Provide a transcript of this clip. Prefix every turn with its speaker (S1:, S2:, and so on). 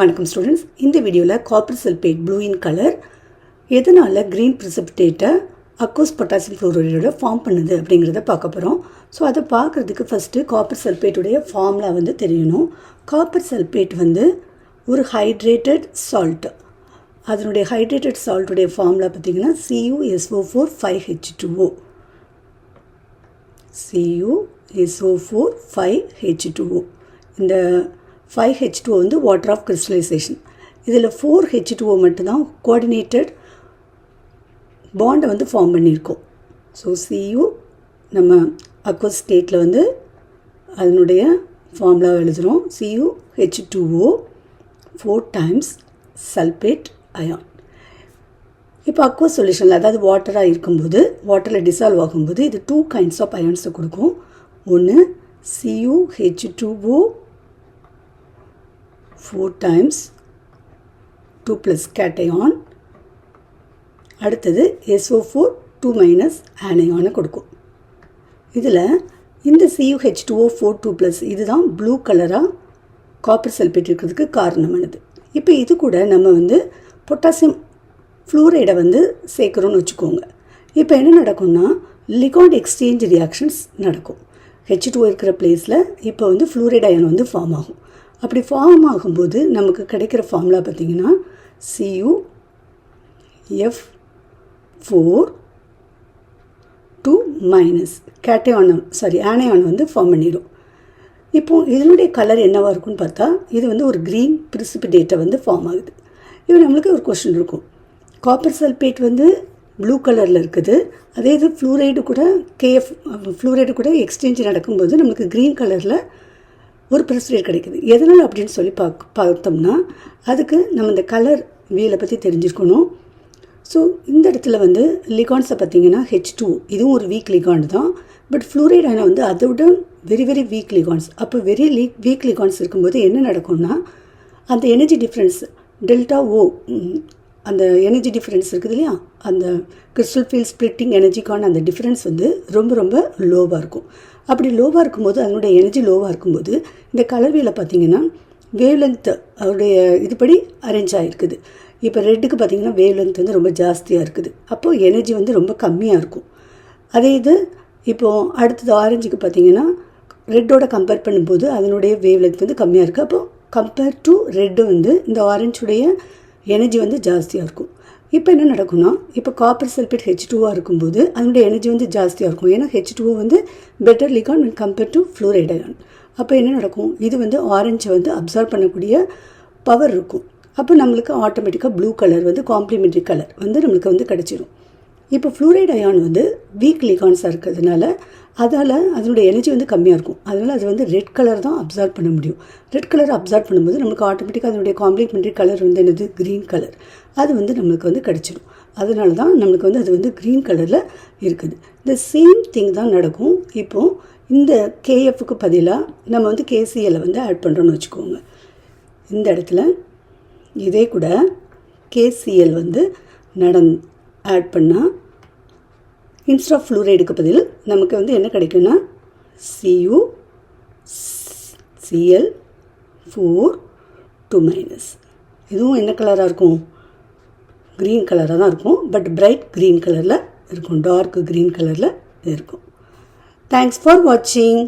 S1: வணக்கம் ஸ்டூடெண்ட்ஸ், இந்த வீடியோவில் copper sulphate blue in colour எதனால் க்ரீன் ப்ரிசிபிடேட்டை அக்வஸ் பொட்டாசியம் ஃப்ளோரைடோட ஃபார்ம் பண்ணுது அப்படிங்கிறத பார்க்க போகிறோம். ஸோ அதை பார்க்குறதுக்கு ஃபஸ்ட்டு காப்பர் சல்பேட்டுடைய ஃபார்முலா தெரியணும். காப்பர் சல்பேட் ஒரு ஹைட்ரேட்டட் சால்ட். அதனுடைய ஹைட்ரேட்டட் சால்ட்டுடைய ஃபார்முலா பார்த்திங்கன்னா CuSO4 5H2O. CuSO4 5H2O. இந்த 5H2O வாட்டர் ஆஃப் கிறிஸ்டலைசேஷன். இதில் 4H2O மட்டும்தான் கோஆர்டினேட்டட் பாண்டை ஃபார்ம் பண்ணியிருக்கோம். ஸோ Cu நம்ம அக்வஸ் ஸ்டேட்டில் அதனுடைய ஃபார்முலா எழுதுகிறோம். CuH2O 4 times sulphate ion. இப்போ அக்வஸ் சொல்யூஷனில், அதாவது வாட்டராக இருக்கும்போது, வாட்டரில் டிசால்வ் ஆகும்போது இது 2 kinds ஆஃப் அயான்ஸை கொடுக்கும். ஒன்று CuH2O 4 times 2 plus cation. அடுத்தது SO4 2 - anion கொடுக்கும். இதில் இந்த CuH2O 4 2 plus இதுதான் ப்ளூ கலராக காப்பர் சல்பேட் இருக்கிறதுக்கு காரணமானது. இப்போ இது கூட நம்ம பொட்டாசியம் ஃப்ளூரைடை சேர்க்குறோன்னு வச்சுக்கோங்க. இப்போ என்ன நடக்கும்னா லிகாண்ட் எக்ஸ்சேஞ்ச் ரியாக்ஷன்ஸ் நடக்கும். H2O இருக்கிற பிளேஸில் இப்போ ஃப்ளூரைட் அயன் ஃபார்ம் ஆகும். அப்படி ஃபார்ம் ஆகும்போது நமக்கு கிடைக்கிற ஃபார்முலா பார்த்திங்கன்னா CuF4 2 - ஆனையான் ஃபார்ம் பண்ணிடும். இப்போது இதனுடைய கலர் என்னவாக இருக்குன்னு பார்த்தா இது ஒரு க்ரீன் ப்ரிசிபிடேட்டை ஃபார்ம் ஆகுது. இது நம்மளுக்கு ஒரு கொஸ்டின் இருக்கும். காப்பர் சல்பேட் ப்ளூ கலரில் இருக்குது. அதே இது ஃப்ளூரைடு கூட எக்ஸ்சேஞ்ச் நடக்கும்போது நமக்கு க்ரீன் கலரில் ஒரு ப்ரிசிபிடேட் கிடைக்குது. எதனால் அப்படின்னு சொல்லி பார்த்தோம்னா அதுக்கு நம்ம இந்த கலர் வீலை பற்றி தெரிஞ்சிருக்கணும். ஸோ இந்த இடத்துல லிகான்ஸை பார்த்திங்கன்னா H2O இதுவும் ஒரு வீக் லிகாண்ட் தான். பட் ஃப்ளூரைட் அயன் அதை விட வெரி வெரி வீக் லிகான்ஸ். அப்போ வெரி வீக் லிகான்ஸ் இருக்கும்போது என்ன நடக்கும்னா அந்த எனர்ஜி டிஃப்ரென்ஸ் ΔO, அந்த எனர்ஜி டிஃப்ரென்ஸ் இருக்குது இல்லையா, அந்த கிறிஸ்டல் ஃபீல்ட் ஸ்ப்ளிட்டிங் எனர்ஜிக்கான அந்த டிஃப்ரென்ஸ் ரொம்ப ரொம்ப லோவாக இருக்கும். அப்படி லோவாக இருக்கும்போது, அதனுடைய எனர்ஜி லோவாக இருக்கும்போது இந்த கலர்வியில் பார்த்திங்கன்னா வேவ் லென்த் அவருடைய இதுபடி அரேஞ்ச் ஆகிருக்குது. இப்போ ரெட்டுக்கு பார்த்திங்கன்னா வேவ் லென்த் ரொம்ப ஜாஸ்தியாக இருக்குது. அப்போது எனர்ஜி ரொம்ப கம்மியாக இருக்கும். அதே இது இப்போது அடுத்தது ஆரஞ்சுக்கு பார்த்திங்கன்னா ரெட்டோட கம்பேர் பண்ணும்போது அதனுடைய வேவ் லென்த் கம்மியாக இருக்குது. அப்போது கம்பேர் டு ரெட்டு இந்த ஆரஞ்சுடைய எனர்ஜி ஜாஸ்தியாக இருக்கும். இப்போ என்ன நடக்கும்னா, இப்போ காப்பர் சல்பேட் H2O இருக்கும்போது அதனுடைய எனர்ஜி ஜாஸ்தியாக இருக்கும். ஏன்னா H2O better ligand compare to fluoride ion. அப்போ என்ன நடக்கும், இது ஆரஞ்சை அப்சார்ப் பண்ணக்கூடிய பவர் இருக்கும். அப்போ நம்மளுக்கு ஆட்டோமேட்டிக்காக ப்ளூ கலர் காம்ப்ளிமெண்ட்ரி கலர் நம்மளுக்கு கிடச்சிடும். இப்போ ஃப்ளூரைட் அயான் வீக் லிகான்ஸாக இருக்கிறதுனால அதால் அதனுடைய எனர்ஜி கம்மியாக இருக்கும். அதனால் அது ரெட் கலர் தான் அப்சார்ப் பண்ண முடியும். ரெட் கலர் அப்சார்ப் பண்ணும்போது நம்மளுக்கு ஆட்டோமேட்டிக்காக அதனுடைய காம்ப்ளிமெண்ட்ரி கலர் என்னது, க்ரீன் கலர். அது நம்மளுக்கு கிடச்சிடும். அதனால தான் நம்மளுக்கு அது க்ரீன் கலரில் இருக்குது. இந்த சேம் திங் தான் நடக்கும். இப்போது இந்த KFக்கு பதிலாக நம்ம KCL ஆட் பண்ணுறோன்னு வச்சுக்கோங்க. இந்த இடத்துல இதே கூட KCL ஆட் பண்ணால் இன்ஸ்ட் ஆஃப் ஃப்ளூரைடுக்கு பதில் நமக்கு என்ன கிடைக்குன்னா CuCl4 2 - இதுவும் என்ன கலராக இருக்கும், க்ரீன் கலராக தான் இருக்கும். பட் பிரைட் க்ரீன் கலரில் இருக்கும், டார்க் க்ரீன் கலரில் இருக்கும். தேங்க்ஸ் ஃபார் வாட்சிங்.